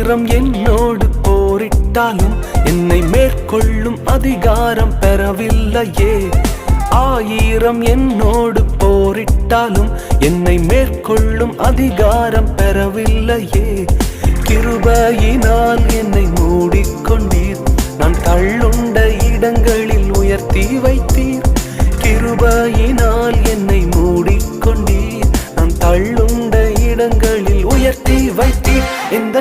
ஆயிரம் என்னோடு போரிட்டாலும் என்னை மேற்கொள்ளும் அதிகாரம் பெறவில்லையே. ஆயிரம் என்னோடு போரிட்டாலும் என்னை மேற்கொள்ளும் அதிகாரம் பெறவில்லையே. கிருபையினால் என்னை மூடிக்கொண்டீர், நான் தள்ளுண்ட இடங்களில் உயர்த்தி வைத்தீர். கிருபையினால் என்னை மூடிக்கொண்டீர், நான் தள்ளுண்ட இடங்களில் உயர்த்தி வைத்தீர். எந்த